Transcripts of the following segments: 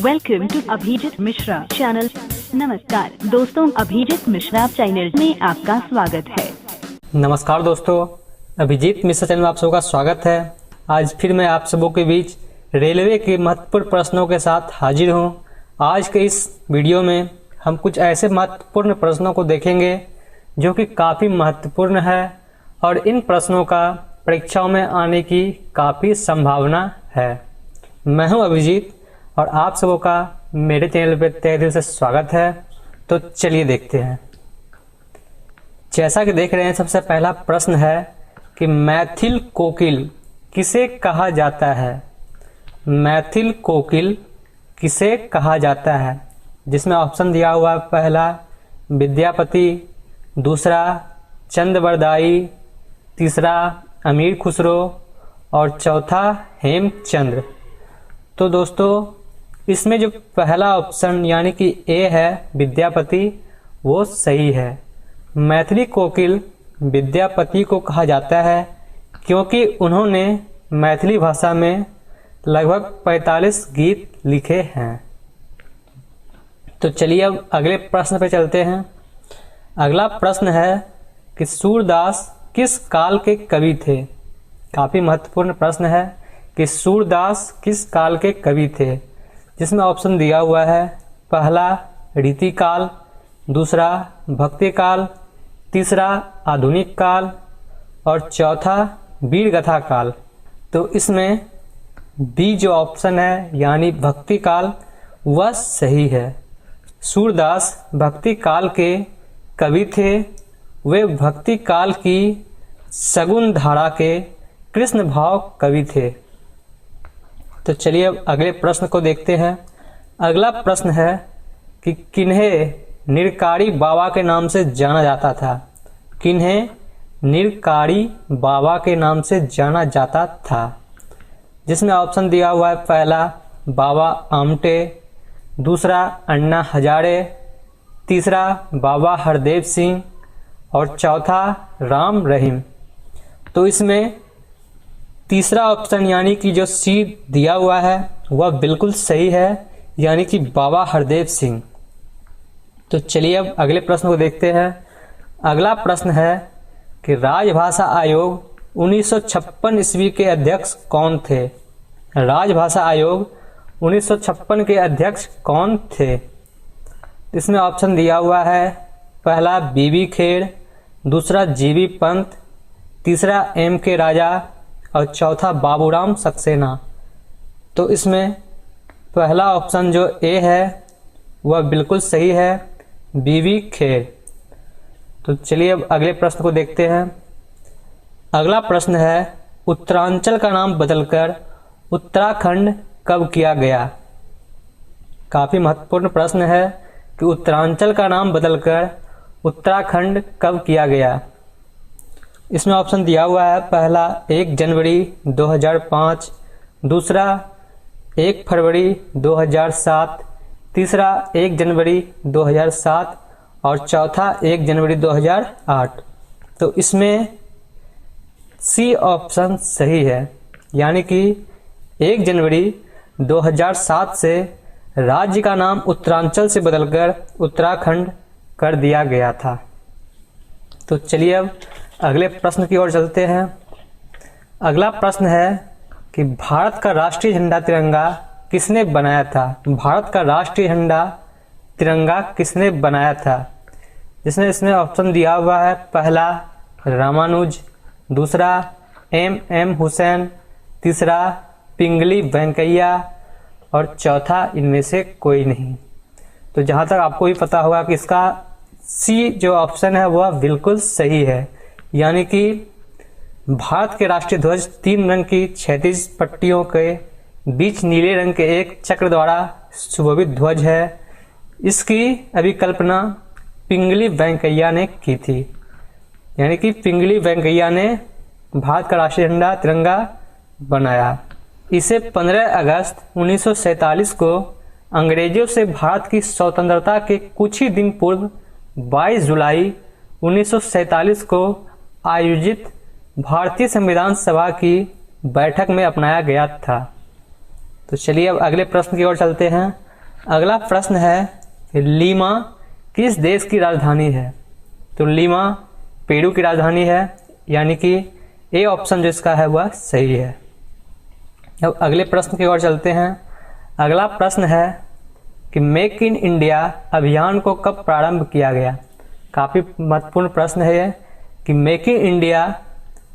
Welcome to Abhijeet Mishra channel. नमस्कार दोस्तों, Abhijit Mishra channel में आपका स्वागत है। नमस्कार दोस्तों, अभिजीत मिश्रा चैनल में आप सबका स्वागत है। आज फिर मैं आप सबों के बीच रेलवे के महत्वपूर्ण प्रश्नों के साथ हाजिर हूं। आज के इस वीडियो में हम कुछ ऐसे महत्वपूर्ण प्रश्नों को देखेंगे जो कि काफ़ी महत्वपूर्ण है और इन प्रश्नों का परीक्षाओं में आने की काफ़ी संभावना है। मैं हूं अभिजीत और आप सबों का मेरे चैनल पर तहे दिल से स्वागत है। तो चलिए देखते हैं। जैसा कि देख रहे हैं, सबसे पहला प्रश्न है कि मैथिल कोकिल किसे कहा जाता है। मैथिल कोकिल किसे कहा जाता है, जिसमें ऑप्शन दिया हुआ है। पहला विद्यापति, दूसरा चंद्रबरदाई, तीसरा अमीर खुसरो और चौथा हेमचंद्र। तो दोस्तों, इसमें जो पहला ऑप्शन यानी कि ए है विद्यापति, वो सही है। मैथिली कोकिल विद्यापति को कहा जाता है क्योंकि उन्होंने मैथिली भाषा में लगभग 45 गीत लिखे हैं। तो चलिए अब अगले प्रश्न पे चलते हैं। अगला प्रश्न है कि सूरदास किस काल के कवि थे। काफ़ी महत्वपूर्ण प्रश्न है कि सूरदास किस काल के कवि थे, जिसमें ऑप्शन दिया हुआ है। पहला रीति काल, दूसरा भक्ति काल, तीसरा आधुनिक काल और चौथा वीरगाथा काल। तो इसमें बी जो ऑप्शन है यानी भक्ति काल, वह सही है। सूरदास भक्ति काल के कवि थे। वे भक्ति काल की सगुन धारा के कृष्ण भाव कवि थे। तो चलिए अब अगले प्रश्न को देखते हैं। अगला प्रश्न है कि किन्हें निरकारी बाबा के नाम से जाना जाता था। किन्हें निरकारी बाबा के नाम से जाना जाता था, जिसमें ऑप्शन दिया हुआ है। पहला बाबा आमटे, दूसरा अन्ना हजारे, तीसरा बाबा हरदेव सिंह और चौथा राम रहीम। तो इसमें तीसरा ऑप्शन यानी कि जो सी दिया हुआ है वह बिल्कुल सही है, यानी कि बाबा हरदेव सिंह। तो चलिए अब अगले प्रश्न को देखते हैं। अगला प्रश्न है कि राजभाषा आयोग 1956 ईस्वी के अध्यक्ष कौन थे। राजभाषा आयोग 1956 के अध्यक्ष कौन थे। इसमें ऑप्शन दिया हुआ है। पहला बीबी खेर, दूसरा जीबी पंत, तीसरा एम के राजा और चौथा बाबूराम सक्सेना। तो इसमें पहला ऑप्शन जो ए है वह बिल्कुल सही है, बीबी खेर। तो चलिए अब अगले प्रश्न को देखते हैं। अगला प्रश्न है उत्तरांचल का नाम बदलकर उत्तराखंड कब किया गया। काफ़ी महत्वपूर्ण प्रश्न है कि उत्तरांचल का नाम बदलकर उत्तराखंड कब किया गया। इसमें ऑप्शन दिया हुआ है। पहला 1 जनवरी 2005, दूसरा 1 फरवरी 2007, तीसरा 1 जनवरी 2007 और चौथा 1 जनवरी 2008। तो इसमें सी ऑप्शन सही है, यानी कि 1 जनवरी 2007 से राज्य का नाम उत्तरांचल से बदलकर उत्तराखंड कर दिया गया था। तो चलिए अब अगले प्रश्न की ओर चलते हैं। अगला प्रश्न है कि भारत का राष्ट्रीय झंडा तिरंगा किसने बनाया था। भारत का राष्ट्रीय झंडा तिरंगा किसने बनाया था, जिसमें इसमें ऑप्शन दिया हुआ है। पहला रामानुज, दूसरा एम हुसैन, तीसरा पिंगली वेंकैया और चौथा इनमें से कोई नहीं। तो जहाँ तक आपको भी पता होगा कि इसका सी जो ऑप्शन है वह बिल्कुल सही है, यानी कि भारत के राष्ट्रीय ध्वज 3 रंग की 36 पट्टियों के बीच नीले रंग के एक चक्र द्वारा सुशोभित ध्वज है। इसकी अभिकल्पना पिंगली वेंकैया ने की थी, यानी कि पिंगली वेंकैया ने भारत का राष्ट्रीय झंडा तिरंगा बनाया। इसे 15 अगस्त 1947 को अंग्रेजों से भारत की स्वतंत्रता के कुछ ही दिन पूर्व 22 जुलाई 1947 को आयोजित भारतीय संविधान सभा की बैठक में अपनाया गया था। तो चलिए अब अगले प्रश्न की ओर चलते हैं। अगला प्रश्न है कि लीमा किस देश की राजधानी है? तो लीमा पेरू की राजधानी है, यानी कि ए ऑप्शन जो इसका है वह सही है। अब अगले प्रश्न की ओर चलते हैं। अगला प्रश्न है कि मेक इन इंडिया अभियान को कब प्रारंभ किया गया? काफ़ी महत्वपूर्ण प्रश्न है ये कि मेक इन इंडिया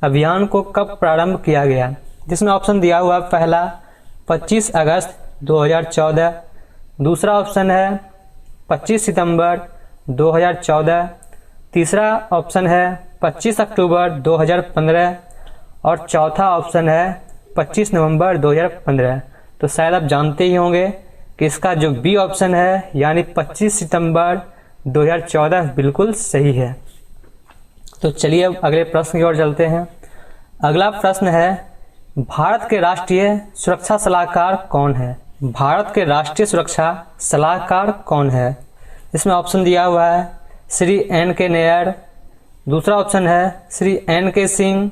अभियान को कब प्रारंभ किया गया, जिसमें ऑप्शन दिया हुआ पहला 25 अगस्त 2014, दूसरा ऑप्शन है 25 सितंबर 2014, तीसरा ऑप्शन है 25 अक्टूबर 2015 और चौथा ऑप्शन है 25 नवंबर 2015। तो शायद आप जानते ही होंगे कि इसका जो बी ऑप्शन है यानी 25 सितंबर 2014 बिल्कुल सही है। तो चलिए अब अगले प्रश्न की ओर चलते हैं। अगला प्रश्न है भारत के राष्ट्रीय सुरक्षा सलाहकार कौन है? भारत के राष्ट्रीय सुरक्षा सलाहकार कौन है? इसमें ऑप्शन दिया हुआ है श्री एन.के. नायर, दूसरा ऑप्शन है श्री एन.के. सिंह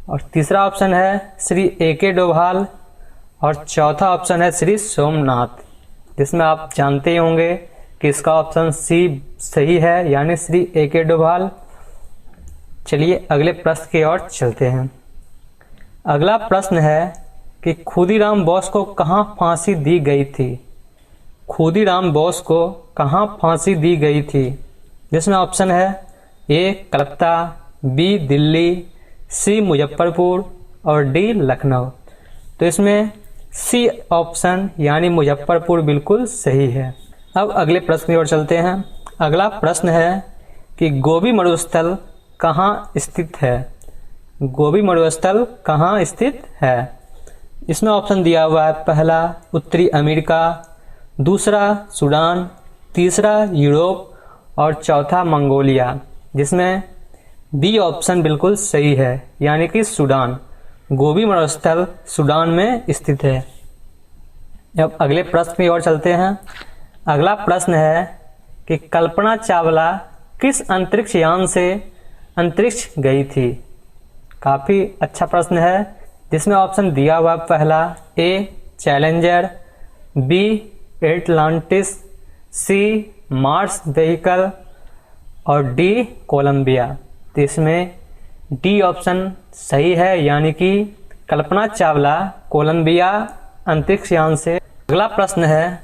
और तीसरा ऑप्शन है श्री ए.के. डोभाल और चौथा ऑप्शन है श्री सोमनाथ, जिसमें आप जानते ही होंगे कि इसका ऑप्शन सी सही है यानी श्री ए.के. डोभाल। चलिए अगले प्रश्न की ओर चलते हैं। अगला प्रश्न है कि खुदीराम बोस को कहाँ फांसी दी गई थी? खुदीराम बोस को कहाँ फांसी दी गई थी? जिसमें ऑप्शन है ए कलकत्ता, बी दिल्ली, सी मुजफ्फरपुर और डी लखनऊ। तो इसमें सी ऑप्शन यानी मुजफ्फरपुर बिल्कुल सही है। अब अगले प्रश्न की ओर चलते हैं। अगला प्रश्न है कि गोबी मरुस्थल कहाँ स्थित है? गोबी मरुस्थल कहाँ स्थित है? इसमें ऑप्शन दिया हुआ है पहला उत्तरी अमेरिका, दूसरा सूडान, तीसरा यूरोप और चौथा मंगोलिया, जिसमें बी ऑप्शन बिल्कुल सही है यानी कि सूडान। गोबी मरुस्थल सूडान में स्थित है। अब अगले प्रश्न की ओर चलते हैं। अगला प्रश्न है कि कल्पना चावला किस अंतरिक्ष यान से अंतरिक्ष गई थी? काफ़ी अच्छा प्रश्न है, जिसमें ऑप्शन दिया हुआ पहला ए चैलेंजर, बी एटलांटिस, सी मार्स व्हीकल और डी कोलंबिया। तो इसमें डी ऑप्शन सही है यानी कि कल्पना चावला कोलंबिया अंतरिक्ष यान से। अगला प्रश्न है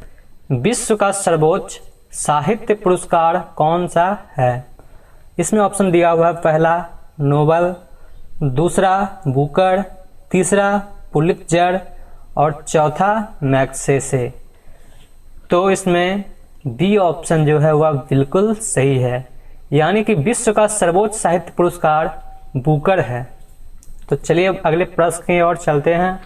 विश्व का सर्वोच्च साहित्य पुरस्कार कौन सा है? इसमें ऑप्शन दिया हुआ है पहला नोबल, दूसरा बुकर, तीसरा पुलित्जर और चौथा मैग्सेसे। तो इसमें बी ऑप्शन जो है वह बिल्कुल सही है यानी कि विश्व का सर्वोच्च साहित्य पुरस्कार बुकर है। तो चलिए अब अगले प्रश्न की ओर चलते हैं।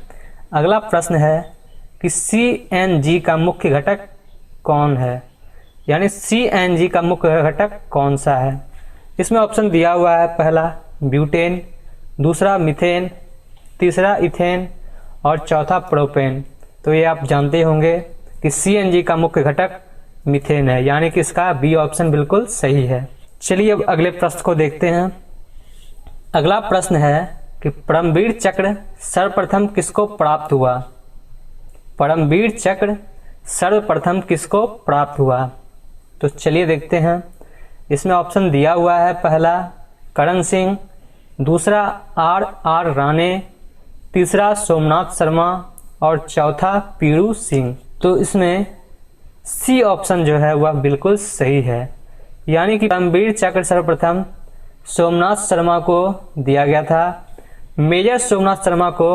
अगला प्रश्न है कि CNG का मुख्य घटक कौन है, यानी CNG का मुख्य घटक कौन सा है? इसमें ऑप्शन दिया हुआ है पहला ब्यूटेन, दूसरा मीथेन, तीसरा इथेन और चौथा प्रोपेन। तो ये आप जानते होंगे कि CNG का मुख्य घटक मीथेन है यानी कि इसका बी ऑप्शन बिल्कुल सही है। चलिए अब अगले प्रश्न को देखते हैं। अगला प्रश्न है कि परमवीर चक्र सर्वप्रथम किसको प्राप्त हुआ? परमवीर चक्र सर्वप्रथम किसको प्राप्त हुआ? तो चलिए देखते हैं। इसमें ऑप्शन दिया हुआ है पहला करण सिंह, दूसरा R.R. राणे, तीसरा सोमनाथ शर्मा और चौथा पीरू सिंह। तो इसमें सी ऑप्शन जो है वह बिल्कुल सही है यानी कि परमवीर चक्र सर्वप्रथम सोमनाथ शर्मा को दिया गया था। मेजर सोमनाथ शर्मा को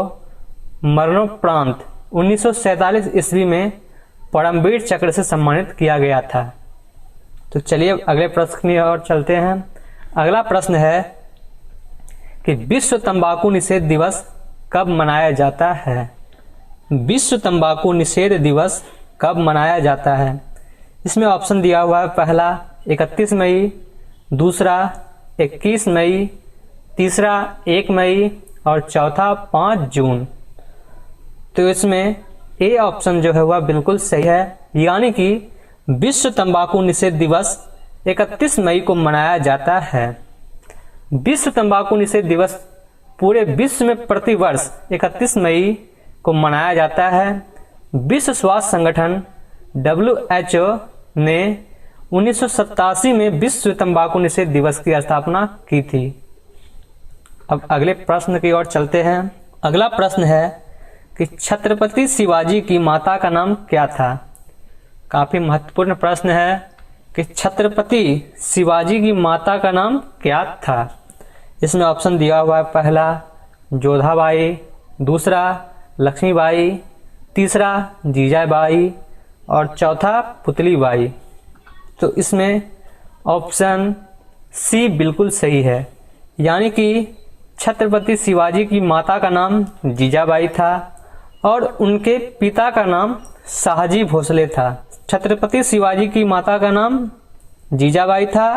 मरणोपरांत 1947 ईस्वी में परमवीर चक्र से सम्मानित किया गया था। तो चलिए अगले प्रश्न की ओर चलते हैं। अगला प्रश्न है कि विश्व तंबाकू निषेध दिवस कब मनाया जाता है? विश्व तंबाकू निषेध दिवस कब मनाया जाता है? इसमें ऑप्शन दिया हुआ है पहला 31 मई, दूसरा 21 मई, तीसरा 1 मई और चौथा 5 जून। तो इसमें ए ऑप्शन जो है वह बिल्कुल सही है यानी कि विश्व तंबाकू निषेध दिवस 31 मई को मनाया जाता है। विश्व तंबाकू निषेध दिवस पूरे विश्व में प्रतिवर्ष 31 मई को मनाया जाता है। विश्व स्वास्थ्य संगठन WHO ने 1987 में विश्व तंबाकू निषेध दिवस की स्थापना की थी। अब अगले प्रश्न की ओर चलते हैं। अगला प्रश्न है कि छत्रपति शिवाजी की माता का नाम क्या था। काफी महत्वपूर्ण प्रश्न है कि छत्रपति शिवाजी की माता का नाम क्या था। इसमें ऑप्शन दिया हुआ है, पहला जोधाबाई, दूसरा लक्ष्मीबाई, तीसरा जीजाबाई और चौथा पुतलीबाई। तो इसमें ऑप्शन सी बिल्कुल सही है, यानी कि छत्रपति शिवाजी की माता का नाम जीजाबाई था और उनके पिता का नाम शाहजी भोसले था। छत्रपति शिवाजी की माता का नाम जीजाबाई था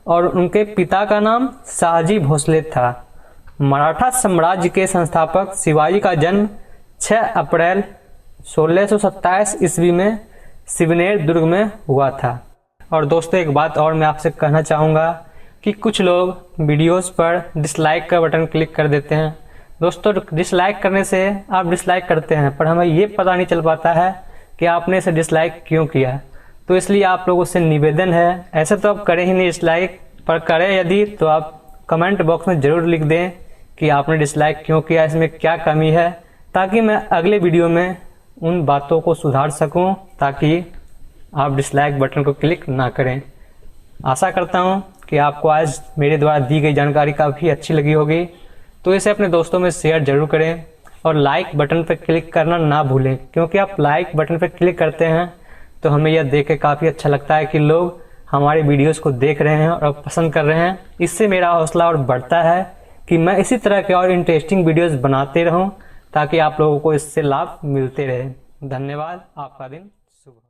और उनके पिता का नाम शाहजी भोसले था। मराठा साम्राज्य के संस्थापक शिवाजी का जन्म 6 अप्रैल 1627 ईस्वी में शिवनेर दुर्ग में हुआ था। और दोस्तों एक बात और मैं आपसे कहना चाहूँगा कि कुछ लोग वीडियोस पर डिसलाइक का बटन क्लिक कर देते हैं। दोस्तों डिसलाइक करने से आप डिसलाइक करते हैं पर हमें ये पता नहीं चल पाता है कि आपने इसे डिसलाइक क्यों किया। तो इसलिए आप लोगों से निवेदन है, ऐसे तो आप करें ही नहीं डिसलाइक, पर करें यदि तो आप कमेंट बॉक्स में ज़रूर लिख दें कि आपने डिसलाइक क्यों किया, इसमें क्या कमी है, ताकि मैं अगले वीडियो में उन बातों को सुधार सकूं ताकि आप डिसलाइक बटन को क्लिक ना करें। आशा करता हूं कि आपको आज मेरे द्वारा दी गई जानकारी काफ़ी अच्छी लगी होगी, तो इसे अपने दोस्तों में शेयर जरूर करें और लाइक बटन पर क्लिक करना ना भूलें, क्योंकि आप लाइक बटन पर क्लिक करते हैं तो हमें यह देख के काफ़ी अच्छा लगता है कि लोग हमारे वीडियोस को देख रहे हैं और पसंद कर रहे हैं। इससे मेरा हौसला और बढ़ता है कि मैं इसी तरह के और इंटरेस्टिंग वीडियोस बनाते रहूं ताकि आप लोगों को इससे लाभ मिलते रहे। धन्यवाद। आपका दिन शुभ हो।